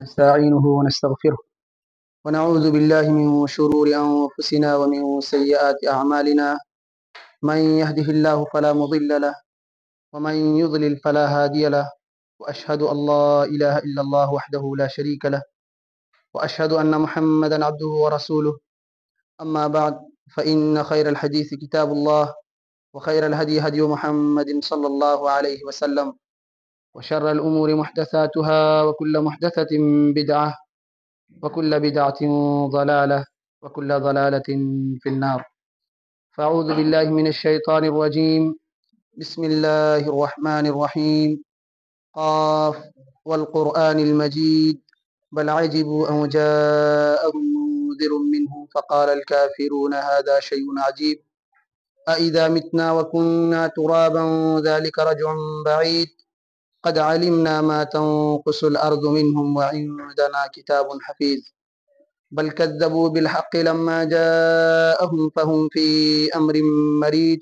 نستعينه ونستغفره ونعوذ بالله من شرور أنفسنا ومن سيئات أعمالنا من يهده الله فلا مضل له ومن يضلل فلا هادي له وأشهد أن لا إله إلا الله وحده لا شريك له وأشهد أن محمدا عبده ورسوله أما بعد فإن خير الحديث كتاب الله وخير الهدي هدي محمد صلى الله عليه وسلم وشر الأمور محدثاتها وكل محدثة بدعة وكل بدعة ضلالة وكل ضلالة في النار فأعوذ بالله من الشيطان الرجيم بسم الله الرحمن الرحيم قاف والقرآن المجيد بل عجبوا أن جاءهم منذر منهم فقال الكافرون هذا شيء عجيب أإذا متنا وكنا ترابا ذلك رجع بعيد قد علمنا ما تنقص الأرض منهم وعندنا كتاب حفيظ بل كذبوا بالحق لما جاءهم فهم في أمر مريج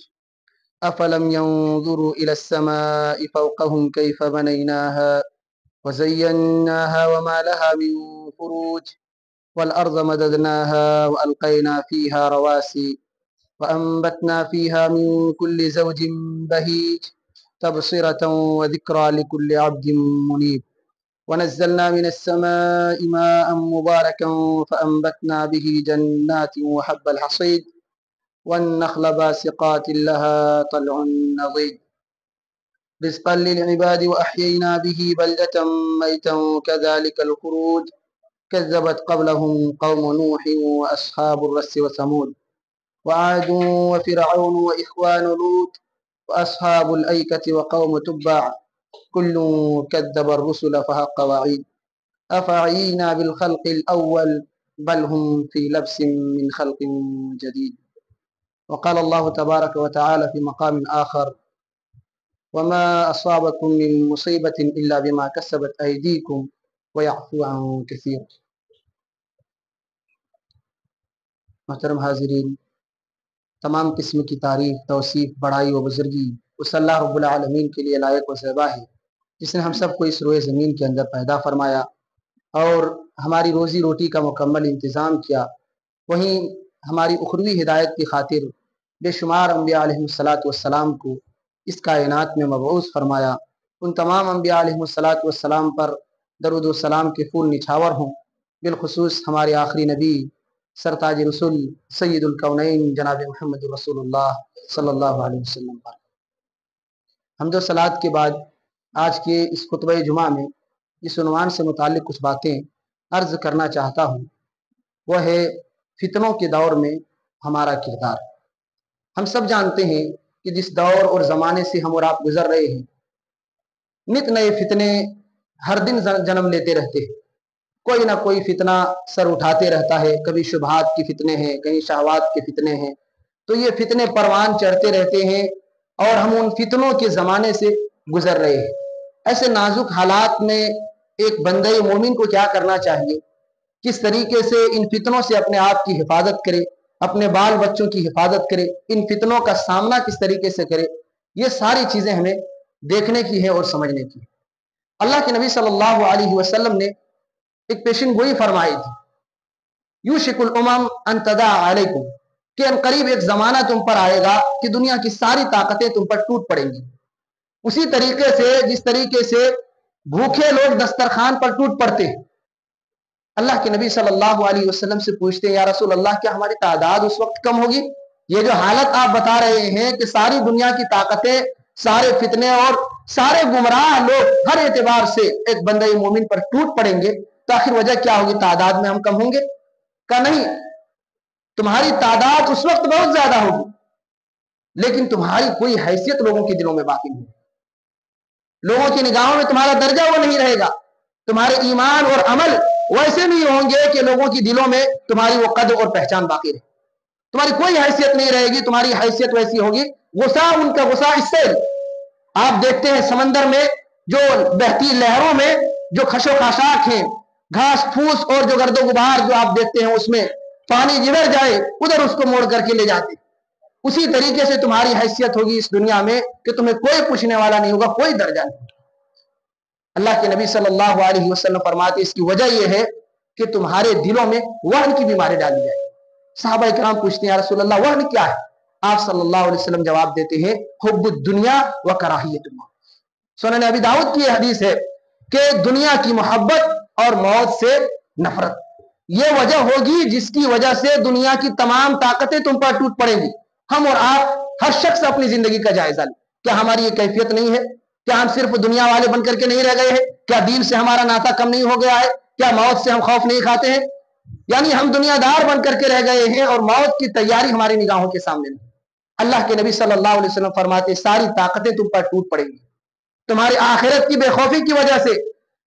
أفلم ينظروا إلى السماء فوقهم كيف بنيناها وزيناها وما لها من فروج والأرض مددناها وألقينا فيها رواسي وأنبتنا فيها من كل زوج بهيج تبصرة وذكرى لكل عبد منيب ونزلنا من السماء ماء مباركا فأنبتنا به جنات وحب الحصيد والنخل باسقات لها طلع نضيد رزقا للعباد وأحيينا به بلدة ميتا كذلك الخروج كذبت قبلهم قوم نوح وأصحاب الرس وثمود وعاد وفرعون وإخوان لوط وأصحاب الأيكة وقوم تبع كل كذب الرسل فحق وعيد أفعينا بالخلق الأول بل هم في لبس من خلق جديد وقال الله تبارك وتعالى في مقام آخر وما أصابكم من مصيبة إلا بما كسبت أيديكم ويعفو عن كثير. محترم حاضرین، تمام قسم کی تعریف، توصیف، بڑائی و بزرگی اس اللہ رب العالمین کے لیے لائق و زیبا ہے جس نے ہم سب کو اس روئے زمین کے اندر پیدا فرمایا اور ہماری روزی روٹی کا مکمل انتظام کیا. وہیں ہماری اخروی ہدایت کی خاطر بے شمار انبیاء علیہ السلام کو اس کائنات میں مبعوث فرمایا. ان تمام انبیاء علیہ السلام پر درود و سلام کے پھول نچھاور ہوں، بالخصوص ہمارے آخری نبی سرتاج رسول سید الکونین جناب محمد رسول اللہ صلی اللہ علیہ وسلم پر. حمد و صلات کے بعد آج کے اس خطبہ جمعہ میں اس عنوان سے متعلق کچھ باتیں عرض کرنا چاہتا ہوں. وہ ہے فتنوں کے دور میں ہمارا کردار. ہم سب جانتے ہیں کہ جس دور اور زمانے سے ہم اور آپ گزر رہے ہیں، نت نئے فتنے ہر دن جنم لیتے رہتے ہیں. کوئی نہ کوئی فتنہ سر اٹھاتے رہتا ہے. کبھی شبہات کے فتنے ہیں، کہیں شہوات کے فتنے ہیں. تو یہ فتنے پروان چڑھتے رہتے ہیں اور ہم ان فتنوں کے زمانے سے گزر رہے ہیں. ایسے نازک حالات میں ایک بندہ مومن کو کیا کرنا چاہیے، کس طریقے سے ان فتنوں سے اپنے آپ کی حفاظت کرے، اپنے بال بچوں کی حفاظت کرے، ان فتنوں کا سامنا کس طریقے سے کرے، یہ ساری چیزیں ہمیں دیکھنے کی ہے اور سمجھنے کی ہے. اللہ کے نبی صلی اللہ علیہ وسلم نے ایک پیشن گوئی فرمائی تھی، یوشک الامم ان تداع علیکم، کہ ان قریب ایک زمانہ تم پر آئے گا کہ دنیا کی ساری طاقتیں تم پر ٹوٹ پڑیں گی. اسی طریقے سے جس طریقے سے بھوکے لوگ دسترخوان پر ٹوٹ پڑتے ہیں. اللہ کے نبی صلی اللہ علیہ وسلم سے پوچھتے ہیں، یا رسول اللہ کیا ہماری تعداد اس وقت کم ہوگی؟ یہ جو حالت آپ بتا رہے ہیں کہ ساری دنیا کی طاقتیں، سارے فتنے اور سارے گمراہ لوگ ہر اعتبار سے ایک بندہ مومن پر ٹوٹ پڑیں گے، تو آخر وجہ کیا ہوگی؟ تعداد میں ہم کم ہوں گے؟ کہ نہیں، تمہاری تعداد اس وقت بہت زیادہ ہوگی لیکن تمہاری کوئی حیثیت لوگوں کے دلوں میں باقی نہیں. لوگوں کی نگاہوں میں تمہارا درجہ وہ نہیں رہے گا. تمہارے ایمان اور عمل ویسے نہیں ہوں گے کہ لوگوں کی دلوں میں تمہاری وہ قدر اور پہچان باقی رہے. تمہاری کوئی حیثیت نہیں رہے گی. تمہاری حیثیت ویسی ہوگی، غصہ ان کا غصہ اس سے. آپ دیکھتے ہیں سمندر میں جو بہتی لہروں میں جو خش و خاشاک ہیں، گھاس پھوس اور جو گرد و غبار جو آپ دیکھتے ہیں، اس میں پانی جدھر جائے ادھر اس کو موڑ کر کے لے جاتے. اسی طریقے سے تمہاری حیثیت ہوگی اس دنیا میں کہ تمہیں کوئی پوچھنے والا نہیں ہوگا، کوئی درجہ نہیں. اللہ کے نبی صلی اللہ علیہ وسلم فرماتے اس کی وجہ یہ ہے کہ تمہارے دلوں میں وہن کی بیماری ڈالی جائے. صحابہ کرام پوچھتے ہیں یا رسول اللہ وہن کیا ہے؟ آپ صلی اللہ علیہ وسلم جواب دیتے ہیں حب الدنیا و کراہیت الموت. سنن ابی داؤد کی یہ حدیث ہے کہ دنیا کی محبت اور موت سے نفرت یہ وجہ ہوگی جس کی وجہ سے دنیا کی تمام طاقتیں تم پر ٹوٹ پڑیں گی. ہم اور آپ ہر شخص اپنی زندگی کا جائزہ لیں. کیا ہماری یہ کیفیت نہیں ہے؟ کیا ہم صرف دنیا والے بن کر کے نہیں رہ گئے ہیں؟ کیا دین سے ہمارا ناطہ کم نہیں ہو گیا ہے؟ کیا موت سے ہم خوف نہیں کھاتے ہیں؟ یعنی ہم دنیا دار بن کر کے رہ گئے ہیں اور موت کی تیاری ہماری نگاہوں کے سامنے نہیں. اللہ کے نبی صلی اللہ علیہ وسلم فرماتے ساری طاقتیں تم پر ٹوٹ پڑیں گی. تمہاری آخرت کی بے خوفی کی وجہ سے،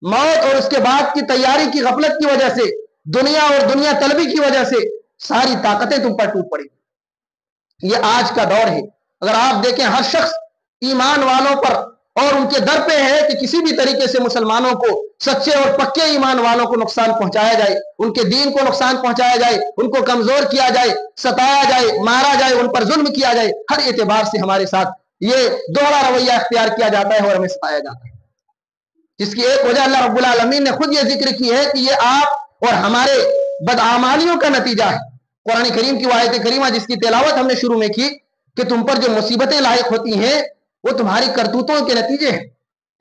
موت اور اس کے بعد کی تیاری کی غفلت کی وجہ سے، دنیا اور دنیا طلبی کی وجہ سے ساری طاقتیں تم پر ٹوٹ پڑیں گی. یہ آج کا دور ہے. اگر آپ دیکھیں ہر شخص ایمان والوں پر اور ان کے در پہ ہے کہ کسی بھی طریقے سے مسلمانوں کو، سچے اور پکے ایمان والوں کو نقصان پہنچایا جائے، ان کے دین کو نقصان پہنچایا جائے، ان کو کمزور کیا جائے، ستایا جائے، مارا جائے، ان پر ظلم کیا جائے. ہر اعتبار سے ہمارے ساتھ یہ دوہرا رویہ اختیار کیا جاتا ہے اور ہمیں ستایا جاتا ہے، جس کی ایک وجہ اللہ رب العالمین نے خود یہ ذکر کی ہے کہ یہ آپ اور ہمارے بدعمالیوں کا نتیجہ ہے. قرآن کریم کی آیت کریمہ جس کی تلاوت ہم نے شروع میں کی کہ تم پر جو مصیبتیں لاحق ہوتی ہیں وہ تمہاری کرتوتوں کے نتیجے ہیں،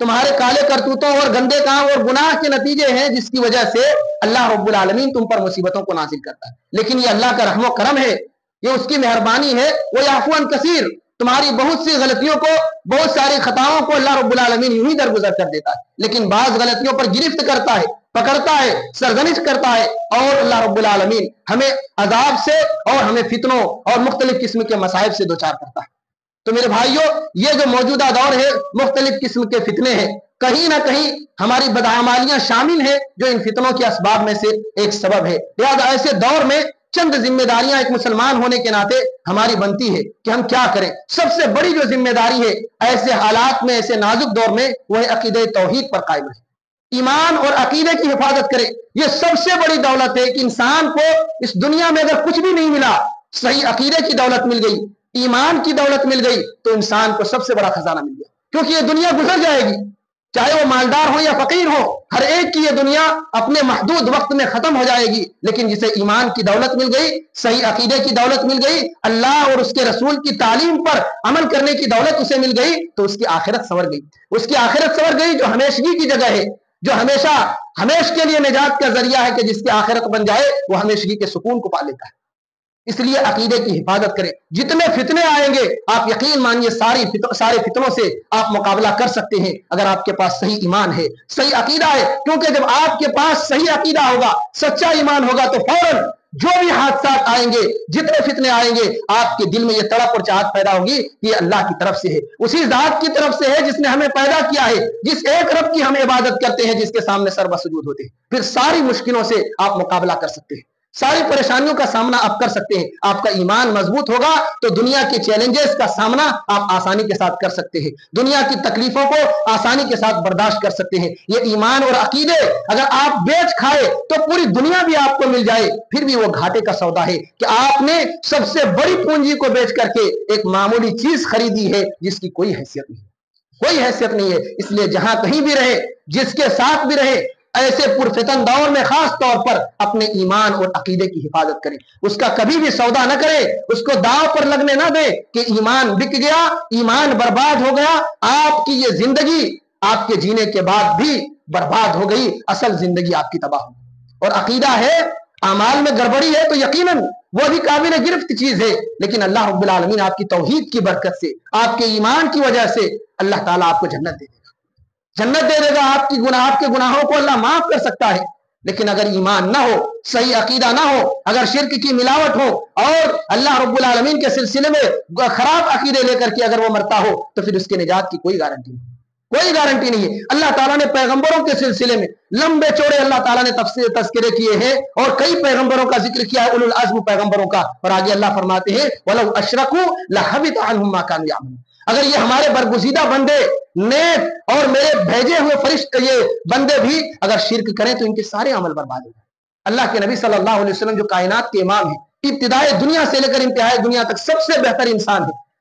تمہارے کالے کرتوتوں اور گندے کام اور گناہ کے نتیجے ہیں، جس کی وجہ سے اللہ رب العالمین تم پر مصیبتوں کو نازل کرتا ہے. لیکن یہ اللہ کا رحم و کرم ہے، یہ اس کی مہربانی ہے. وہ یعفو عن کثیر، تمہاری بہت سی غلطیوں کو، بہت ساری خطاؤں کو اللہ رب العالمین یوں ہی درگزر کر دیتا ہے، لیکن بعض غلطیوں پر گرفت کرتا ہے، پکڑتا ہے، سرزنش کرتا ہے، اور اللہ رب العالمین ہمیں عذاب سے اور ہمیں فتنوں اور مختلف قسم کے مصائب سے دوچار کرتا ہے. تو میرے بھائیوں، یہ جو موجودہ دور ہے مختلف قسم کے فتنے ہیں، کہیں نہ کہیں ہماری بدعمالیاں شامل ہیں جو ان فتنوں کے اسباب میں سے ایک سبب ہے. لہذا ایسے دور میں چند ذمہ داریاں ایک مسلمان ہونے کے ناطے ہماری بنتی ہے کہ ہم کیا کریں. سب سے بڑی جو ذمہ داری ہے ایسے حالات میں، ایسے نازک دور میں، وہ ہے عقیدہ توحید پر قائم ہے، ایمان اور عقیدے کی حفاظت کرے. یہ سب سے بڑی دولت ہے کہ انسان کو اس دنیا میں اگر کچھ بھی نہیں ملا، صحیح عقیدے کی دولت مل گئی، ایمان کی دولت مل گئی، تو انسان کو سب سے بڑا خزانہ مل گیا. کیونکہ یہ دنیا گزر جائے گی، چاہے وہ مالدار ہو یا فقیر ہو، ہر ایک کی یہ دنیا اپنے محدود وقت میں ختم ہو جائے گی. لیکن جسے ایمان کی دولت مل گئی، صحیح عقیدے کی دولت مل گئی، اللہ اور اس کے رسول کی تعلیم پر عمل کرنے کی دولت اسے مل گئی، تو اس کی آخرت سنور گئی. اس کی آخرت سنور گئی جو ہمیشگی کی جگہ ہے، جو ہمیش کے لیے نجات کا ذریعہ ہے کہ جس کی آخرت بن جائے وہ ہمیشگی کے سکون کو پا لیتا ہے. اس لیے عقیدے کی حفاظت کریں. جتنے فتنے آئیں گے آپ یقین مانیے سارے فتنوں سے آپ مقابلہ کر سکتے ہیں اگر آپ کے پاس صحیح ایمان ہے، صحیح عقیدہ ہے. کیونکہ جب آپ کے پاس صحیح عقیدہ ہوگا، سچا ایمان ہوگا، تو فوراً جو بھی حادثات آئیں گے، جتنے فتنے آئیں گے، آپ کے دل میں یہ تڑپ اور چاہت پیدا ہوگی کہ یہ اللہ کی طرف سے ہے، اسی ذات کی طرف سے ہے جس نے ہمیں پیدا کیا ہے، جس ایک رب کی ہم عبادت کرتے ہیں، جس کے سامنے سر بسجود ہوتے ہیں. پھر ساری مشکلوں سے آپ مقابلہ کر سکتے ہیں، ساری پریشانیوں کا سامنا آپ کر سکتے ہیں. آپ کا ایمان مضبوط ہوگا تو دنیا کے چیلنجز کا سامنا آپ آسانی کے ساتھ کر سکتے ہیں، دنیا کی تکلیفوں کو آسانی کے ساتھ برداشت کر سکتے ہیں. یہ ایمان اور عقیدے اگر آپ بیچ کھائے تو پوری دنیا بھی آپ کو مل جائے، پھر بھی وہ گھاٹے کا سودا ہے کہ آپ نے سب سے بڑی پونجی کو بیچ کر کے ایک معمولی چیز خریدی ہے جس کی کوئی حیثیت نہیں، کوئی حیثیت نہیں ہے. اس لیے جہاں کہیں بھی رہے، جس کے ساتھ بھی رہے، ایسے پرفتن دور میں خاص طور پر اپنے ایمان اور عقیدے کی حفاظت کریں. اس کا کبھی بھی سودا نہ کرے، اس کو داؤ پر لگنے نہ دے کہ ایمان بک گیا، ایمان برباد ہو گیا، آپ کی یہ زندگی آپ کے جینے کے بعد بھی برباد ہو گئی، اصل زندگی آپ کی تباہ ہو گئی. اور عقیدہ ہے، اعمال میں گڑبڑی ہے تو یقیناً وہ بھی قابل گرفت چیز ہے، لیکن اللہ رب العالمین آپ کی توحید کی برکت سے، آپ کے ایمان کی وجہ سے اللہ تعالیٰ آپ کو جنت دے دے گا، جنت دے دے گا. آپ کے گناہوں کو اللہ معاف کر سکتا ہے. لیکن اگر ایمان نہ ہو، صحیح عقیدہ نہ ہو، اگر شرک کی ملاوٹ ہو اور اللہ رب العالمین کے سلسلے میں خراب عقیدے لے کر کے اگر وہ مرتا ہو تو پھر اس کے نجات کی کوئی گارنٹی نہیں، کوئی گارنٹی نہیں ہے. اللہ تعالیٰ نے پیغمبروں کے سلسلے میں لمبے چوڑے اللہ تعالیٰ نے تذکرے کیے ہیں اور کئی پیغمبروں کا ذکر کیا ہے، اولو العزم پیغمبروں کا. اور آگے اللہ فرماتے ہیں وَلَوْ أَشْرَكُوا لَحَبِطَ عَنْهُمْ مَا كَانُوا يَعْمَلُونَ. اگر یہ ہمارے برگزیدہ بندے نیک اور میرے بھیجے ہوئے فرشتے یہ بندے بھی اگر شرک کریں تو ان کے سارے عمل برباد ہو جائیں. اللہ کے نبی صلی اللہ علیہ وسلم جو کائنات کے امام ہیں، ابتدائے دنیا سے لے کر انتہائی دنیا تک سب سے بہتر انسان ہے،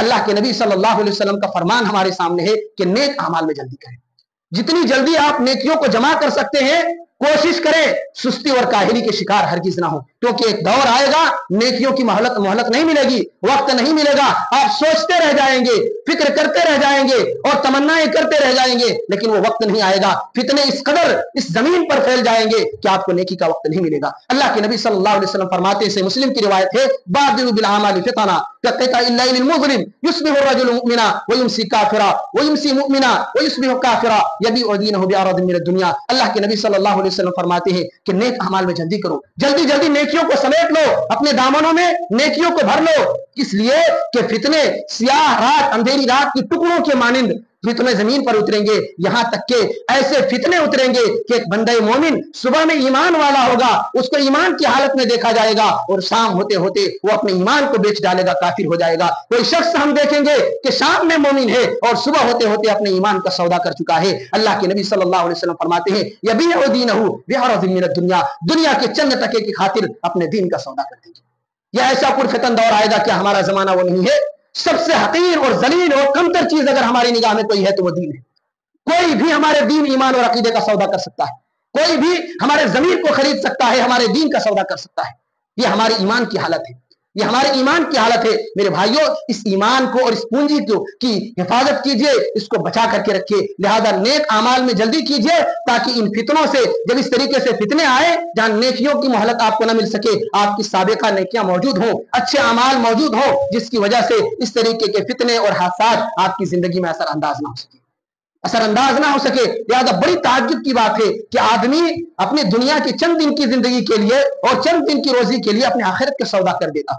اللہ کے نبی صلی اللہ علیہ وسلم کا فرمان ہمارے سامنے ہے کہ نیک اعمال میں جلدی کریں. جتنی جلدی آپ نیکیوں کو جمع کر سکتے ہیں کوشش کریں سستی اور کاہلی کے شکار ہرگز نہ ہو, کیونکہ ایک دور آئے گا نیکیوں کی مہلت نہیں ملے گی, وقت نہیں ملے گا. آپ سوچتے رہ جائیں گے, فکر کرتے رہ جائیں گے اور تمنائیں کرتے رہ جائیں گے, لیکن وہ وقت نہیں آئے گا. فتنے اس قدر اس زمین پر پھیل جائیں گے کہ آپ کو نیکی کا وقت نہیں ملے گا. اللہ کے نبی صلی اللہ علیہ وسلم فرماتے ہیں, مسلم کی روایت ہے, بادروا بالاعمال فتنا كقطع الليل المظلم يصبح الرجل مؤمنا ويمسي كافرا ويمسي مؤمنا ويصبح كافرا يبيع دينه بعرض من الدنيا. اللہ کے نبی صلی اللہ علیہ وسلم فرماتے ہیں کہ نیک اعمال میں جلدی کرو, جلدی جلدی نیکیوں کو سمیٹ لو, اپنے دامنوں میں نیکیوں کو بھر لو, اس لیے کہ فتنے سیاہ رات, اندھیری رات کی ٹکڑوں کے مانند فتنے زمین پر اتریں گے. یہاں تک کہ ایسے فتنے اتریں گے کہ ایک بندہ مومن صبح میں ایمان والا ہوگا, اس کو ایمان کی حالت میں دیکھا جائے گا, اور شام ہوتے ہوتے وہ اپنے ایمان کو بیچ ڈالے گا, کافر ہو جائے گا. کوئی شخص ہم دیکھیں گے کہ شام میں مومن ہے اور صبح ہوتے ہوتے اپنے ایمان کا سودا کر چکا ہے. اللہ کے نبی صلی اللہ علیہ وسلم فرماتے ہیں, یبیع دینہ بعرض من الدنیا, دنیا کے چند ٹکے کی خاطر اپنے دین کا سودا کر دیں گے. یہ ایسا پرفتن دور آئے گا کہ ہمارا زمانہ وہ نہیں ہے. سب سے حقیر اور ذلیل اور کمتر چیز اگر ہماری نگاہ میں کوئی ہے تو وہ دین ہے. کوئی بھی ہمارے دین, ایمان اور عقیدے کا سودا کر سکتا ہے, کوئی بھی ہمارے ضمیر کو خرید سکتا ہے, ہمارے دین کا سودا کر سکتا ہے. یہ ہماری ایمان کی حالت ہے, یہ ہمارے ایمان کی حالت ہے. میرے بھائیوں, اس ایمان کو اور اس پونجی کی حفاظت کیجئے, اس کو بچا کر کے رکھیے. لہذا نیک اعمال میں جلدی کیجئے تاکہ ان فتنوں سے, جب اس طریقے سے فتنے آئے جہاں نیکیوں کی مہلت آپ کو نہ مل سکے, آپ کی سابقہ نیکیاں موجود ہوں, اچھے اعمال موجود ہوں, جس کی وجہ سے اس طریقے کے فتنے اور حادثات آپ کی زندگی میں اثر انداز نہ ہو سکے. لہذا بڑی تعجب کی بات ہے کہ آدمی اپنی دنیا کی چند دن کی زندگی کے لیے اور چند دن کی روزی کے لیے اپنے آخرت کا سودا کر دیتا,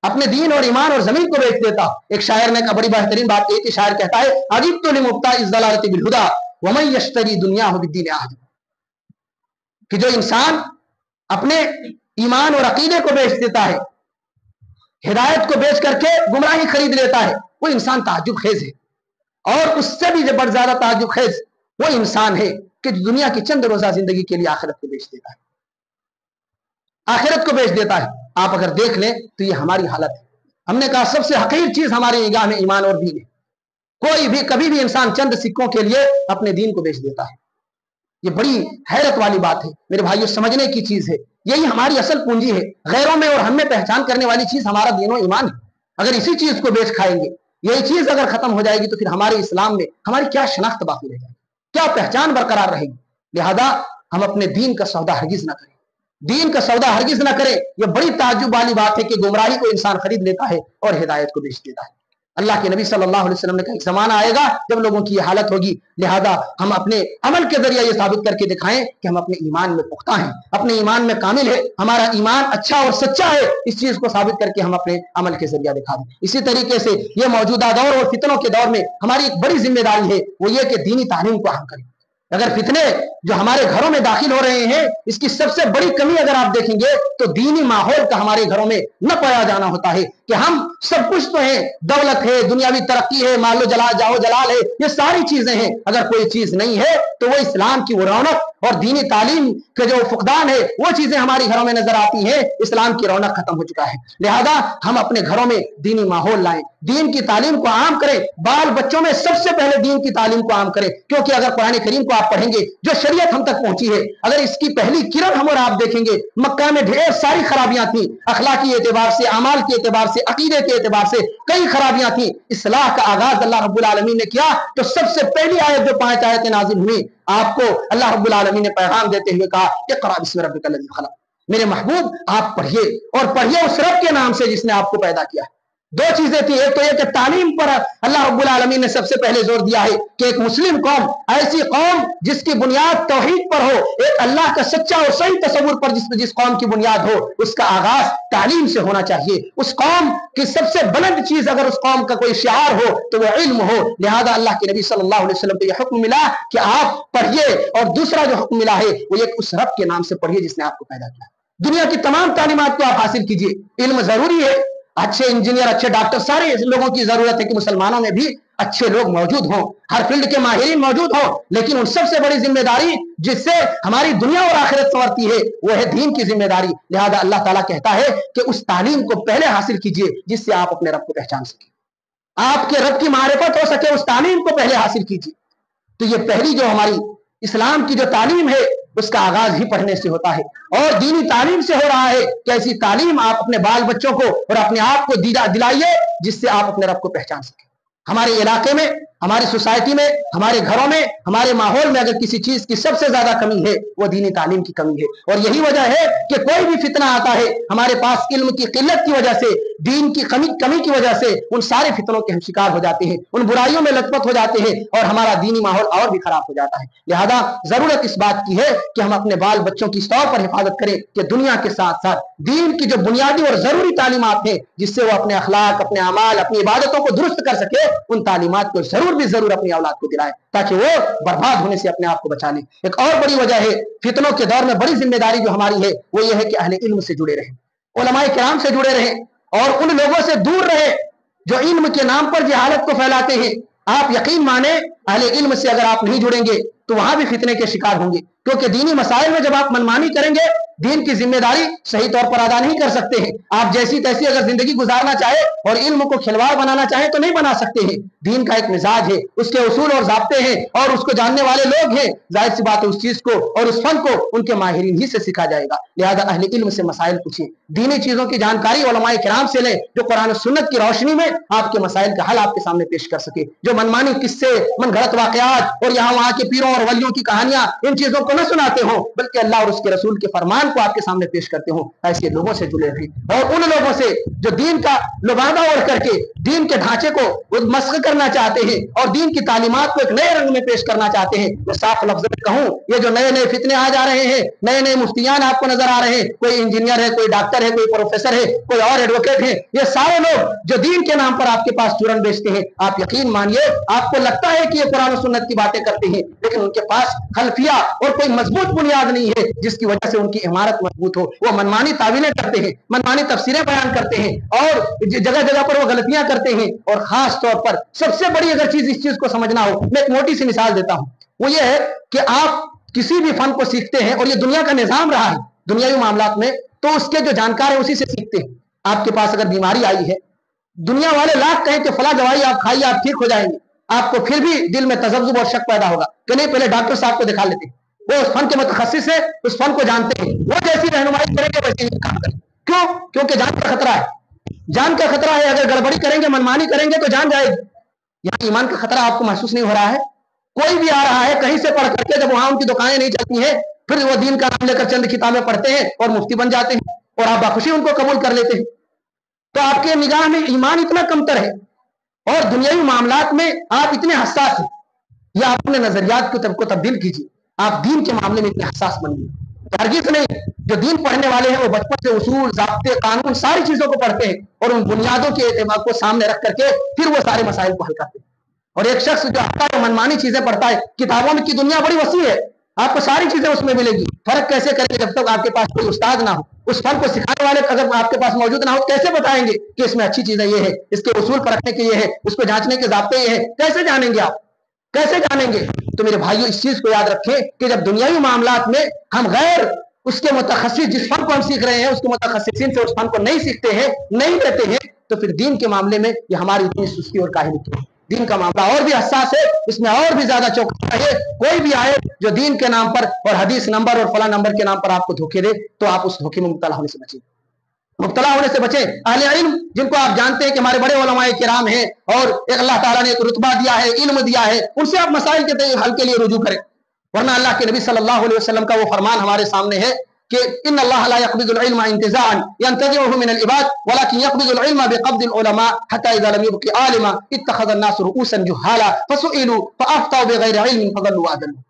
اپنے دین اور ایمان اور زمین کو بیچ دیتا. ایک شاعر نے کہا, بڑی بہترین بات یہ کہ شاعر کہتا ہے, عجبت لمبتاع الضلالۃ بالہدی ومن یشتری دنیاہ بالدین عہد, کہ جو انسان اپنے ایمان اور عقیدے کو بیچ دیتا ہے, ہدایت کو بیچ کر کے گمراہی خرید لیتا ہے, وہ انسان تعجب خیز ہے. اور اس سے بھی بڑھ زیادہ تعجب خیز وہ انسان ہے کہ جو دنیا کی چند روزہ زندگی کے لیے آخرت کو بیچ دیتا ہے, آخرت کو بیچ دیتا ہے. آپ اگر دیکھ لیں تو یہ ہماری حالت ہے. ہم نے کہا سب سے حقیر چیز ہماری نگاہ میں ایمان اور دین ہے. کوئی بھی کبھی بھی انسان چند سکوں کے لیے اپنے دین کو بیچ دیتا ہے. یہ بڑی حیرت والی بات ہے میرے بھائیوں, سمجھنے کی چیز ہے. یہی ہماری اصل پونجی ہے. غیروں میں اور ہم میں پہچان کرنے والی چیز ہمارا دین و ایمان ہے. اگر اسی چیز کو بیچ کھائیں گے, یہی چیز اگر ختم ہو جائے گی تو پھر ہمارے اسلام میں ہماری کیا شناخت باقی رہ جائے گی, کیا پہچان برقرار رہے گی. لہذا ہم اپنے دین کا سودا ہرگز نہ کریں, دین کا سودا ہرگز نہ کریں. یہ بڑی تعجب والی بات ہے کہ گمراہی کو انسان خرید لیتا ہے اور ہدایت کو بیچ دیتا ہے. اللہ کے نبی صلی اللہ علیہ وسلم نے کہا ایک زمانہ آئے گا جب لوگوں کی یہ حالت ہوگی. لہذا ہم اپنے عمل کے ذریعے یہ ثابت کر کے دکھائیں کہ ہم اپنے ایمان میں پختہ ہیں, اپنے ایمان میں کامل ہے, ہمارا ایمان اچھا اور سچا ہے. اس چیز کو ثابت کر کے ہم اپنے عمل کے ذریعے دکھا دیں. اسی طریقے سے یہ موجودہ دور اور فتنوں کے دور میں ہماری ایک بڑی ذمہ داری ہے, وہ یہ کہ دینی تعلیم کو اہم کریں. اگر فتنے جو ہمارے گھروں میں داخل ہو رہے ہیں, اس کی سب سے بڑی کمی اگر آپ دیکھیں گے تو دینی ماحول کا ہمارے گھروں میں نہ پایا جانا ہوتا ہے. کہ ہم سب کچھ تو ہیں, دولت ہے, دنیاوی ترقی ہے, مال و جاؤ جلال ہے, یہ ساری چیزیں ہیں. اگر کوئی چیز نہیں ہے تو وہ اسلام کی وہ رونق اور دینی تعلیم کے جو فقدان ہے وہ چیزیں ہماری گھروں میں نظر آتی ہیں. اسلام کی رونق ختم ہو چکا ہے. لہذا ہم اپنے گھروں میں دینی ماحول لائیں, دین کی تعلیم کو عام کریں. بال بچوں میں سب سے پہلے دین کی تعلیم کو عام کریں, کیونکہ اگر قرآن کریم کو آپ پڑھیں گے, جو شریعت ہم تک پہنچی ہے, اگر اس کی پہلی کرن ہم اور آپ دیکھیں گے, مکہ میں ڈھیر ساری خرابیاں تھیں, اخلاقی اعتبار سے, اعمال کے اعتبار سے, عقیدے کے اعتبار سے کئی خرابیاں تھیں. اصلاح کا آغاز اللہ رب العالمین نے کیا تو سب سے پہلی آیت جو 5 آیتیں نازل ہوئی, آپ کو اللہ رب العالمین نے پیغام دیتے ہوئے کہا اقرأ بسم ربک الذی خلق. میرے محبوب آپ پڑھیے, اور پڑھیے اس رب کے نام سے جس نے آپ کو پیدا کیا. دو چیزیں تھیں, ایک تو یہ کہ تعلیم پر اللہ رب العالمین نے سب سے پہلے زور دیا ہے کہ ایک مسلم قوم, ایسی قوم جس کی بنیاد توحید پر ہو, ایک اللہ کا سچا اور صحیح تصور پر جس قوم کی بنیاد ہو, اس کا آغاز تعلیم سے ہونا چاہیے. اس قوم کی سب سے بلند چیز اگر اس قوم کا کوئی شعار ہو تو وہ علم ہو. لہذا اللہ کے نبی صلی اللہ علیہ وسلم کو یہ حکم ملا کہ آپ پڑھیے, اور دوسرا جو حکم ملا ہے وہ یہ اس رب کے نام سے پڑھیے جس نے آپ کو پیدا کیا. دنیا کی تمام تعلیمات کو آپ حاصل کیجیے. علم ضروری ہے, اچھے انجینئر, اچھے ڈاکٹر, سارے لوگوں کی ضرورت ہے کہ مسلمانوں میں بھی اچھے لوگ موجود ہوں, ہر فیلڈ کے ماہرین موجود ہوں. لیکن ان سب سے بڑی ذمہ داری جس سے ہماری دنیا اور آخرت سنورتی ہے وہ ہے دین کی ذمہ داری. لہذا اللہ تعالیٰ کہتا ہے کہ اس تعلیم کو پہلے حاصل کیجیے جس سے آپ اپنے رب کو پہچان سکیں. آپ کے رب کی معرفت ہو سکے اس تعلیم کو پہلے حاصل کیجیے. تو یہ پہلی جو ہماری اسلام کی جو تعلیم ہے اس کا آغاز ہی پڑھنے سے ہوتا ہے اور دینی تعلیم سے ہو رہا ہے کہ ایسی تعلیم آپ اپنے بال بچوں کو اور اپنے آپ کو دلائیے جس سے آپ اپنے رب کو پہچان سکیں. ہمارے علاقے میں, ہماری سوسائٹی میں, ہمارے گھروں میں, ہمارے ماحول میں اگر کسی چیز کی سب سے زیادہ کمی ہے وہ دینی تعلیم کی کمی ہے. اور یہی وجہ ہے کہ کوئی بھی فتنہ آتا ہے ہمارے پاس علم کی قلت کی وجہ سے, دین کی کمی کی وجہ سے ان سارے فتنوں کے ہم شکار ہو جاتے ہیں, ان برائیوں میں لطمت ہو جاتے ہیں اور ہمارا دینی ماحول اور بھی خراب ہو جاتا ہے. لہذا ضرورت اس بات کی ہے کہ ہم اپنے بال بچوں کی اس طور پر حفاظت کریں کہ دنیا کے ساتھ ساتھ دین کی جو بنیادی اور ضروری تعلیمات ہیں جس سے وہ اپنے اخلاق, اپنے اعمال, اپنی عبادتوں کو درست کر سکے, ان تعلیمات کو ضرور اپنی اولاد کو دلائے تاکہ وہ برباد ہونے سے اپنے آپ کو بچا لیں. ایک اور بڑی وجہ ہے فتنوں کے دور میں بڑی ذمہ داری جو ہماری ہے وہ یہ ہے کہ اہل علم سے جڑے رہیں, علماء کرام سے جڑے رہیں اور ان لوگوں سے دور رہیں جو علم کے نام پر جہالت کو پھیلاتے ہیں. آپ یقین مانیں اہل علم سے اگر آپ نہیں جڑیں گے تو وہاں بھی فتنے کے شکار ہوں گے, کیونکہ دینی مسائل میں جب آپ منمانی کریں گے دین کی ذمہ داری صحیح طور پر ادا نہیں کر سکتے ہیں. آپ جیسی تیسی اگر زندگی گزارنا چاہے اور علم کو کھلواڑ بنانا چاہے تو نہیں بنا سکتے ہیں. دین کا ایک مزاج ہے, اس کے اصول اور ضابطے ہیں اور اس کو جاننے والے لوگ ہیں. ظاہر سی بات ہے اس چیز کو اور اس فن کو ان کے ماہرین ہی سے سیکھا جائے گا. لہذا اہل علم سے مسائل پوچھیں, دینی چیزوں کی جانکاری علماء کرام سے لیں جو قرآن و سنت کی روشنی میں آپ کے مسائل کا حل آپ کے سامنے پیش کر سکے. جو منمانی قصے, من گھڑت واقعات اور یہاں وہاں کے پیروں اور ولیوں کی کہانیاں ان چیزوں کو نہ سناتے ہوں بلکہ اللہ اور اس کے رسول کے فرمان کو آپ کے سامنے پیش کرتے ہوں, ایسے لوگوں سے جڑے رہیں. اور ان لوگوں سے جو دین کا لبادہ اوڑھ کر کے دین کے ڈھانچے کو مسخ کرنا چاہتے ہیں اور دین کی تعلیمات کو ایک نئے رنگ میں پیش کرنا چاہتے ہیں. میں صاف لفظ میں کہوں, یہ جو نئے نئے فتنے آ جا رہے ہیں, نئے نئے مفتیان آپ کو نظر آ رہے ہیں, کوئی انجینئر ہے, کوئی ڈاکٹر ہے, کوئی پروفیسر ہے, کوئی اور ایڈوکیٹ ہے, یہ سارے لوگ جو دین کے نام پر آپ کے پاس چورن بیچتے ہیں, آپ یقین مانیے آپ کو لگتا ہے کہ یہ قرآن و سنت کی باتیں کرتے ہیں لیکن ان کے پاس خلفیہ اور کوئی مضبوط بنیاد نہیں ہے جس کی وجہ سے ان کی عمارت مضبوط ہو. وہ منمانی تعویلیں کرتے ہیں, منمانی تفسیریں بیان کرتے ہیں اور جگہ جگہ پر وہ غلطیاں کرتے ہیں. اور خاص طور پر سب سے بڑی اگر چیز اس چیز کو سمجھنا ہو, میں ایک موٹی سی مثال دیتا ہوں, وہ یہ ہے کہ آپ کسی بھی فن کو سیکھتے ہیں اور یہ دنیا کا نظام رہا ہے دنیاوی معاملات میں, تو اس کے جو جانکار ہیں اسی سے سیکھتے ہیں. آپ کے پاس اگر بیماری آئی ہے, دنیا والے لاکھ کہیں کہ فلاں دوائی آپ کھائیے آپ ٹھیک ہو جائیں گے, آپ کو پھر بھی دل میں تذبذب اور شک پیدا ہوگا کہ نہیں پہلے ڈاکٹر صاحب کو دکھا لیتے ہیں, وہ اس فن کے متخصص ہے, اس فن کو جانتے ہیں, وہ جیسی رہنمائی کریں گے ویسے ہی کام کریں. کیوں؟ کیونکہ جان کا خطرہ ہے, جان کا خطرہ ہے. اگر گڑبڑی کریں گے, منمانی کریں گے تو جان جائے گی. یہاں ایمان کا خطرہ آپ کو محسوس نہیں ہو رہا ہے؟ کوئی بھی آ رہا ہے کہیں سے پڑھ کر کے, جب وہاں ان کی دکانیں نہیں چلتی ہیں پھر وہ دین کا نام لے کر چند کتابیں پڑھتے ہیں اور مفتی بن جاتے ہیں اور آپ باخوشی ان کو قبول کر لیتے ہیں. تو آپ کے نگاہ میں ایمان اتنا کمتر ہے اور دنیاوی معاملات میں آپ اتنے حساس ہیں. یا آپ اپنے نظریات کو تبدیل کیجیے, آپ دین کے معاملے میں اتنے حساس بنیے. ہرگز نہیں. جو دین پڑھنے والے ہیں وہ بچپن سے اصول, ضابطے, قانون ساری چیزوں کو پڑھتے ہیں اور ان بنیادوں کے اعتماد کو سامنے رکھ کر کے پھر وہ سارے مسائل کو حل کرتے ہیں. اور ایک شخص جو آتا ہے منمانی چیزیں پڑھتا ہے, کتابوں کی دنیا بڑی وسیع ہے, آپ کو ساری چیزیں اس میں ملے گی. فرق کیسے کریں گے جب تک آپ کے پاس کوئی استاد نہ ہو, اس فن کو سکھانے والے اگر آپ کے پاس موجود نہ ہو کیسے بتائیں گے کہ اس میں اچھی چیزیں یہ ہے, اس کے اصول پرکھنے کے یہ ہے, اس کو جانچنے کے ضابطے یہ ہے؟ کیسے جانیں گے آپ, کیسے جانیں گے؟ تو میرے بھائیوں اس چیز کو یاد رکھیں کہ جب دنیاوی معاملات میں ہم غیر اس کے متخصص, جس فن کو ہم سیکھ رہے ہیں اس کے متخصصین سے اس فن کو نہیں سیکھتے ہیں, نہیں لیتے ہیں, تو پھر دین کے معاملے میں یہ ہماری اتنی سستی اور کاہلی کی ہے. دین کا معاملہ اور بھی حساس ہے, اس میں اور بھی زیادہ چوکنا ہے. کوئی بھی آئے جو دین کے نام پر اور حدیث نمبر اور فلاں نمبر کے نام پر آپ کو دھوکے دے تو آپ اس دھوکے میں مبتلا ہونے سے بچیں, مبتلا ہونے سے بچیں. اہل علم جن کو آپ جانتے ہیں کہ ہمارے بڑے علماء کرام ہیں اور اللہ تعالیٰ نے ایک رتبہ دیا ہے, علم دیا ہے, ان سے آپ مسائل کے حل کے لیے رجوع کریں. ورنہ اللہ کے نبی صلی اللہ علیہ وسلم کا وہ فرمان ہمارے سامنے ہے کہ ان اللہ لا يقبض العلم انتزاعا ينتزعه من العباد ولكن يقبض العلم بقبض العلماء حتى اذا لم يبق عالما اتخذ الناس رؤوسا جهالا فسئلوا فافتوا بغير علم فضلوا واضلوا.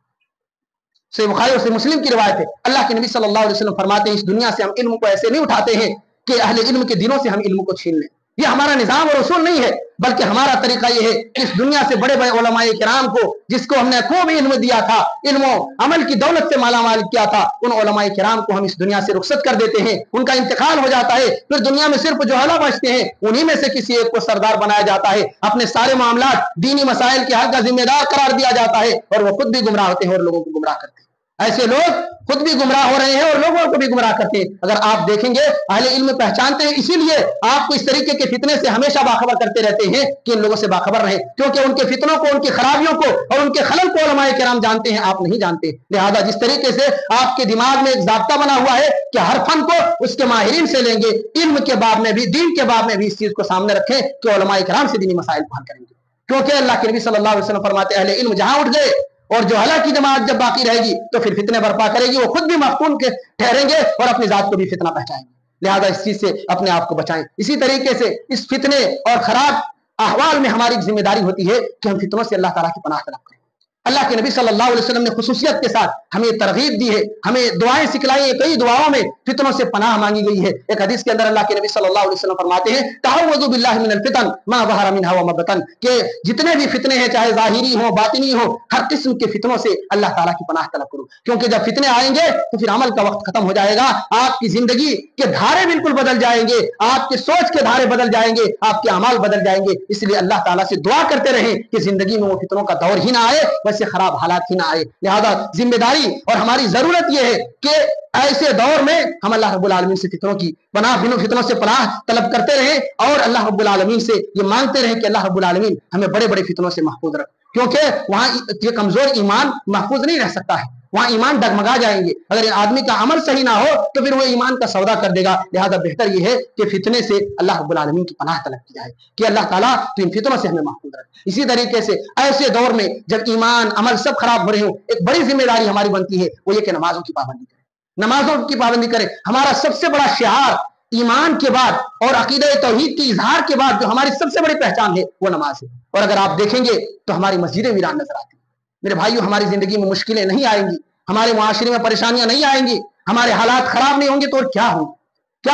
صحیح بخاری اور صحیح مسلم کی روایت ہے. اللہ کے نبی صلی اللہ علیہ وسلم فرماتے ہیں اس دنیا سے ہم علم کو ایسے نہیں اٹھاتے ہیں کہ اہل علم کے دلوں سے ہم علم کو چھین لیں. یہ ہمارا نظام اور اصول نہیں ہے, بلکہ ہمارا طریقہ یہ ہے کہ اس دنیا سے بڑے بڑے علماء کرام کو جس کو ہم نے خوب علم دیا تھا, علم و عمل کی دولت سے مالا مال کیا تھا, ان علماء کرام کو ہم اس دنیا سے رخصت کر دیتے ہیں, ان کا انتقال ہو جاتا ہے. پھر دنیا میں صرف جہلا بچتے ہیں, انہی میں سے کسی ایک کو سردار بنایا جاتا ہے, اپنے سارے معاملات دینی مسائل کے حل کا ذمہ دار قرار دیا جاتا ہے اور وہ خود بھی گمراہ ہوتے ہیں اور لوگوں کو گمراہ کرتے ہیں. ایسے لوگ خود بھی گمراہ ہو رہے ہیں اور لوگوں کو بھی گمراہ کرتے ہیں. اگر آپ دیکھیں گے اہل علم پہچانتے ہیں, اسی لیے آپ کو اس طریقے کے فتنے سے ہمیشہ باخبر کرتے رہتے ہیں کہ ان لوگوں سے باخبر رہیں, کیونکہ ان کے فتنوں کو, ان کی خرابیوں کو اور ان کے خلل کو علماء کرام جانتے ہیں, آپ نہیں جانتے. لہذا جس طریقے سے آپ کے دماغ میں ایک ضابطہ بنا ہوا ہے کہ ہر فن کو اس کے ماہرین سے لیں گے, علم کے باب میں بھی, دین کے باب میں بھی اس چیز کو سامنے رکھیں کہ علماء کرام سے دینی مسائل کو حل کریں گے. کیونکہ اللہ کے نبی صلی اللہ علیہ وسلم فرماتے ہیں اہل علم جہاں اٹھ گئے اور جو حالہ کی جماعت جب باقی رہے گی تو پھر فتنے برپا کرے گی, وہ خود بھی مفتون کے ٹھہریں گے اور اپنی ذات کو بھی فتنہ پہنچائیں گے. لہذا اس چیز سے اپنے آپ کو بچائیں. اسی طریقے سے اس فتنے اور خراب احوال میں ہماری ذمہ داری ہوتی ہے کہ ہم فتنوں سے اللہ تعالیٰ کی پناہ طلب کریں. اللہ کے نبی صلی اللہ علیہ وسلم نے خصوصیت کے ساتھ ہمیں ترغیب دی ہے, ہمیں دعائیں سکھلائی ہیں, کئی دعاؤں میں فتنوں سے پناہ مانگی گئی ہے. ایک حدیث کے اندر اللہ کے نبی صلی اللہ علیہ وسلم فرماتے ہیں تعوذوا باللہ من الفتن ما ظہر منها وما بطن, کہ جتنے بھی فتنے ہیں چاہے ظاہری ہوں باطنی ہوں, ہر قسم کے فتنوں سے اللہ تعالیٰ کی پناہ طلب کرو, کیونکہ جب فتنے آئیں گے تو پھر عمل کا وقت ختم ہو جائے گا, آپ کی زندگی کے دھارے بالکل بدل جائیں گے, آپ کے سوچ کے دھارے بدل جائیں گے, آپ کے اعمال بدل جائیں گے. اس لیے اللہ تعالیٰ سے دعا کرتے رہیں کہ زندگی میں وہ فتنوں کا دور ہی نہ آئے, ویسے خراب حالات نہ آئے. لہذا ذمہ داری اور ہماری ضرورت یہ ہے کہ ایسے دور میں ہم اللہ رب العالمین سے فتنوں سے پناہ طلب کرتے رہیں اور اللہ رب العالمین سے یہ مانگتے رہیں کہ اللہ رب العالمین ہمیں بڑے بڑے فتنوں سے محفوظ رکھ, کیونکہ وہاں یہ کمزور ایمان محفوظ نہیں رہ سکتا ہے, وہاں ایمان ڈگمگا جائیں گے. اگر آدمی کا عمل صحیح نہ ہو تو پھر وہ ایمان کا سودا کر دے گا. لہذا بہتر یہ ہے کہ فتنے سے اللہ رب العالمین کی پناہ طلب کی جائے کہ اللہ تعالیٰ تو ان فتنوں سے ہمیں محفوظ رکھ. اسی طریقے سے ایسے دور میں جب ایمان عمل سب خراب ہو رہے ہوں, ایک بڑی ذمہ داری ہماری بنتی ہے, وہ یہ کہ نمازوں کی پابندی کریں, نمازوں کی پابندی کریں. ہمارا سب سے بڑا شعار ایمان کے بعد اور عقیدہ توحید کی اظہار کے بعد جو ہماری سب سے بڑی پہچان ہے وہ نماز ہے. اور اگر آپ دیکھیں گے تو ہماری مسجدیں ویران نظر آتی ہیں. میرے بھائیو, ہماری زندگی میں مشکلیں نہیں آئیں گی, ہمارے معاشرے میں پریشانیاں نہیں آئیں گی, ہمارے حالات خراب نہیں ہوں گے, تو کیا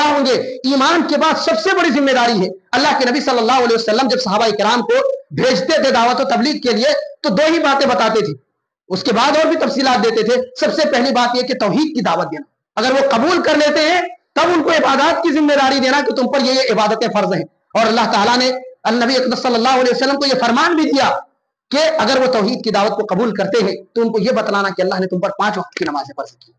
ہوں گے؟ ایمان کے بعد سب سے بڑی ذمہ داری ہے. اللہ کے نبی صلی اللہ علیہ وسلم جب صحابہ کرام کو بھیجتے تھے دعوت و تبلیغ کے لیے تو دو ہی باتیں بتاتے تھے, اس کے بعد اور بھی تفصیلات دیتے تھے. سب سے پہلی بات یہ کہ توحید کی دعوت دینا, اگر وہ قبول کر لیتے ہیں تب ان کو عبادات کی ذمہ داری دینا کہ تم پر یہ عبادتیں فرض ہیں. اور اللہ تعالیٰ نے النبی اقدس صلی اللہ علیہ وسلم کو یہ فرمان بھی دیا کہ اگر وہ توحید کی دعوت کو قبول کرتے ہیں تو ان کو یہ بتلانا کہ اللہ نے تم پر 5 وقت کی نمازیں فرض کی,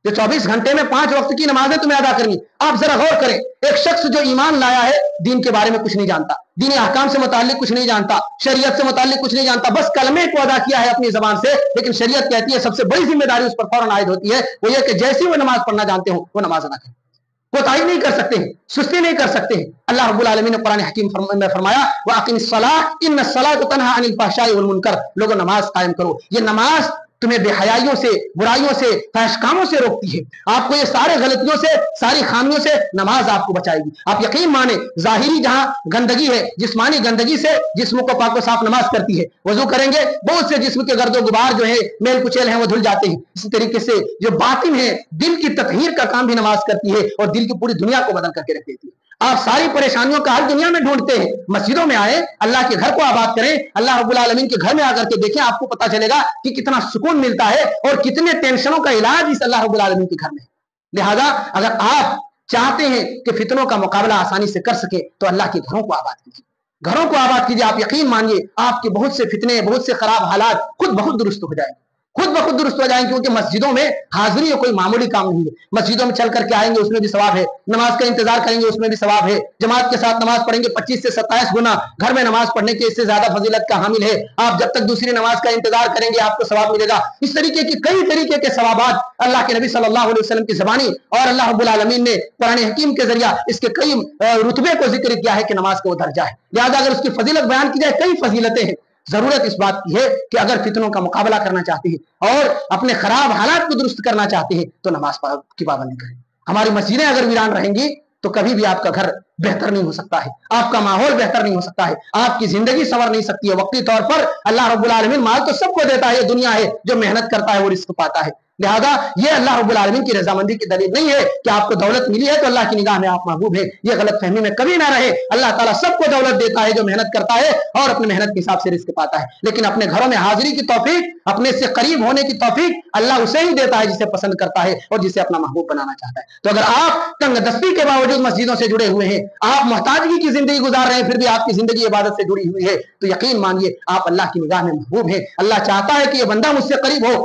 جو 24 گھنٹے میں 5 وقت کی نمازیں تمہیں ادا کرنی. آپ ذرا غور کریں, ایک شخص جو ایمان لایا ہے دین کے بارے میں کچھ نہیں جانتا, دینی احکام سے متعلق کچھ نہیں جانتا, شریعت سے متعلق کچھ نہیں جانتا, بس کلمے کو ادا کیا ہے اپنی زبان سے, لیکن شریعت کہتی ہے سب سے بڑی ذمہ داری اس پر فوراً عائد ہوتی ہے, وہ یہ کہ جیسی وہ نماز پڑھنا جانتے ہوں وہ نماز ادا کریں, کوتاہی نہیں کر سکتے ہیں, سستی نہیں کر سکتے ہیں. اللہ رب العالمین نے قرآن حکیم میں فرمایا وَأَقِمِ الصَّلَاةَ إِنَّ الصَّلَاةَ تَنْهَىٰ عَنِ الْفَحْشَاءِ وَالْمُنكَرِ, لوگوں نماز قائم کرو. یہ نماز تمہیں بے حیائیوں سے, برائیوں سے, فحش کاموں سے روکتی ہے. آپ کو یہ سارے غلطیوں سے, ساری خامیوں سے نماز آپ کو بچائے گی. آپ یقین مانیں ظاہری جہاں گندگی ہے, جسمانی گندگی سے جسم کو پاک و صاف نماز کرتی ہے. وضو کریں گے بہت سے جسم کے گرد و غبار جو ہے, میل کچیل ہیں, وہ دھل جاتے ہیں. اسی طریقے سے جو باطن ہے, دل کی تطہیر کا کام بھی نماز کرتی ہے اور دل کی پوری دنیا کو بدل کر کے رکھ دیتی ہے. آپ ساری پریشانیوں کا حل دنیا میں ڈھونڈتے ہیں, مسجدوں میں آئے, اللہ کے گھر کو آباد کریں, اللہ رب العالمین کے گھر میں آ کر کے دیکھیں, آپ کو پتا چلے گا کہ کتنا سکون ملتا ہے اور کتنے ٹینشنوں کا علاج اس اللہ رب العالمین کے گھر میں ہے. لہذا اگر آپ چاہتے ہیں کہ فتنوں کا مقابلہ آسانی سے کر سکیں تو اللہ کے گھروں کو آباد کیجیے, گھروں کو آباد کیجیے. آپ یقین مانیے آپ کے بہت سے فتنے, بہت سے خراب حالات خود بخود درست ہو جائیں گے, خود بخود درست ہو جائیں, کیونکہ مسجدوں میں حاضری کوئی معمولی کام نہیں ہے. مسجدوں میں چل کر کے آئیں گے اس میں بھی ثواب ہے, نماز کا انتظار کریں گے اس میں بھی ثواب ہے, جماعت کے ساتھ نماز پڑھیں گے 25 سے 27 گنا گھر میں نماز پڑھنے کے اس سے زیادہ فضیلت کا حامل ہے. آپ جب تک دوسری نماز کا انتظار کریں گے آپ کو ثواب ملے گا. اس طریقے کی کئی طریقے کے ثوابات اللہ کے نبی صلی اللہ علیہ وسلم کی زبانی اور اللہ رب العالمین نے قرآن حکیم کے ذریعہ اس کے کئی رتبے کو ذکر کیا ہے کہ نماز کا وہ درجہ ہے. لہذا اگر اس کی فضیلت بیان کی جائے, کئی فضیلتیں ہیں. ضرورت اس بات کی ہے کہ اگر فتنوں کا مقابلہ کرنا چاہتے ہیں اور اپنے خراب حالات کو درست کرنا چاہتے ہیں تو نماز کی پابندی کریں. ہماری مسجدیں اگر ویران رہیں گی تو کبھی بھی آپ کا گھر بہتر نہیں ہو سکتا ہے, آپ کا ماحول بہتر نہیں ہو سکتا ہے, آپ کی زندگی سنور نہیں سکتی ہے. وقتی طور پر اللہ رب العالمین مال تو سب کو دیتا ہے, یہ دنیا ہے, جو محنت کرتا ہے وہ رزق پاتا ہے. لہذا یہ اللہ رب العالمین کی رضامندی کی دلیل نہیں ہے کہ آپ کو دولت ملی ہے تو اللہ کی نگاہ میں آپ محبوب ہیں. یہ غلط فہمی میں کبھی نہ رہے. اللہ تعالیٰ سب کو دولت دیتا ہے جو محنت کرتا ہے اور اپنے محنت کے حساب سے رزق پاتا ہے, لیکن اپنے گھروں میں حاضری کی توفیق, اپنے سے قریب ہونے کی توفیق اللہ اسے ہی دیتا ہے جسے پسند کرتا ہے اور جسے اپنا محبوب بنانا چاہتا ہے. تو اگر آپ تنگ دستی کے باوجود مسجدوں سے جڑے ہوئے ہیں, آپ محتاجگی کی زندگی گزار رہے ہیں, پھر بھی آپ کی زندگی عبادت سے جڑی ہوئی ہے, تو یقین مانیے آپ اللہ کی نگاہ میں محبوب ہیں. اللہ چاہتا ہے کہ یہ بندہ مجھ سے قریب ہو,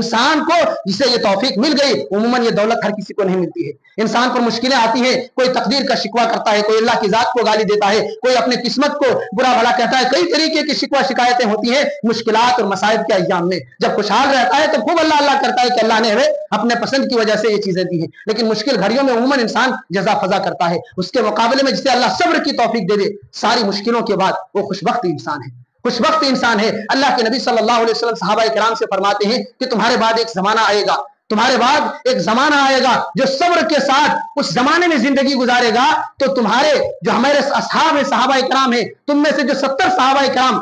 انسان کو جسے یہ توفیق مل گئی، عموماً یہ دولت ہر کسی کو نہیں ملتی ہے۔ انسان پر مشکلیں آتی ہیں، کوئی تقدیر کا شکوہ کرتا ہے، کوئی اللہ کی ذات کو گالی دیتا ہے، کوئی اپنے قسمت کو برا بھلا کہتا ہے، کئی طریقے کی شکوہ شکایتیں ہوتی ہیں مشکلات اور مصائب کے ایام میں۔ جب خوشحال رہتا ہے تو خوب اللہ اللہ کرتا ہے کہ اللہ نے ہمیں اپنے پسند کی وجہ سے یہ چیزیں دی ہیں، لیکن مشکل گھڑیوں میں عموماً انسان جزا فضا کرتا ہے۔ اس کے مقابلے میں جسے اللہ صبر کی توفیق دے دے ساری مشکلوں کے بعد، وہ خوشبخت انسان ہے، خوشبخت انسان ہے۔ اللہ کے نبی صلی اللہ علیہ وسلم صحابہ کرام سے فرماتے ہیں کہ تمہارے بعد ایک زمانہ آئے گا، تمہارے بعد ایک زمانہ آئے گا جو صبر کے ساتھ اس زمانے میں زندگی گزارے گا تو تمہارے جو ہمارے اصحاب ہیں، صحابہ کرام ہیں، تم میں سے جو 70 صحابہ کرام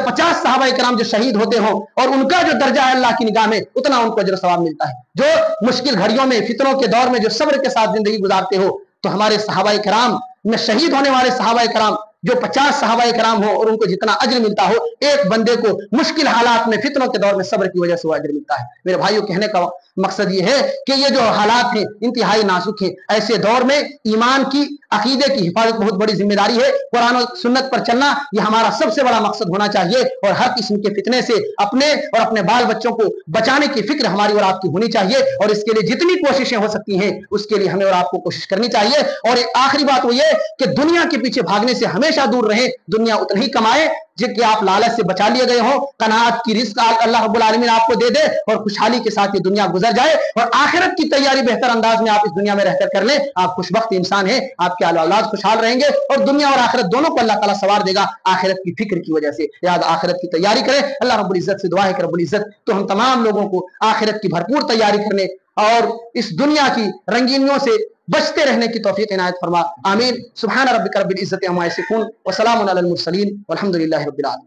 50 صحابہ کرام جو شہید ہوتے ہوں اور ان کا جو درجہ ہے اللہ کی نگاہ میں اتنا ان کو اجر و ثواب ملتا ہے۔ جو مشکل گھڑیوں میں، فتنوں کے دور میں جو صبر کے ساتھ زندگی گزارتے ہو، تو ہمارے صحابہ کرام میں شہید ہونے والے صحابہ کرام جو 50 صحابہ کرام ہو اور ان کو جتنا اجر ملتا ہو، ایک بندے کو مشکل حالات میں، فتنوں کے دور میں صبر کی وجہ سے وہ اجر ملتا ہے۔ میرے بھائیوں، کہنے کا مقصد یہ ہے کہ یہ جو حالات ہیں انتہائی نازک ہیں، ایسے دور میں ایمان کی، عقیدے کی حفاظت بہت بڑی ذمہ داری ہے۔ قرآن و سنت پر چلنا یہ ہمارا سب سے بڑا مقصد ہونا چاہیے، اور ہر قسم کے فتنے سے اپنے اور اپنے بال بچوں کو بچانے کی فکر ہماری اور آپ کی ہونی چاہیے، اور اس کے لیے جتنی کوششیں ہو سکتی ہیں اس کے لیے ہمیں اور آپ کو کوشش کرنی چاہیے۔ اور ایک آخری بات وہ یہ کہ دنیا کے پیچھے بھاگنے سے ہمیشہ دور رہیں، دنیا اتنا ہی کمائے جن کہ آپ لالچ سے بچا لیے گئے ہوں، قناعت کی رزق اللہ رب العالمین آپ کو دے دے اور خوشحالی کے ساتھ یہ دنیا گزر جائے، اور آخرت کی تیاری بہتر انداز میں آپ اس دنیا میں رہ کر لیں۔ آپ خوشبخت انسان ہیں، آپ کے اولاد خوشحال رہیں گے، اور دنیا اور آخرت دونوں کو اللہ تعالیٰ سوار دے گا آخرت کی فکر کی وجہ سے۔ لہٰذا آخرت کی تیاری کریں۔ اللہ رب العزت سے دعا ہے کہ رب العزت تو ہم تمام لوگوں کو آخرت کی بھرپور تیاری کرنے اور اس دنیا کی رنگینیوں سے بچتے رہنے کی توفیق عنایت فرما، آمین۔ سبحان ربک رب العزت عما یصفون وسلام علی المرسلین والحمد للہ رب العالمین۔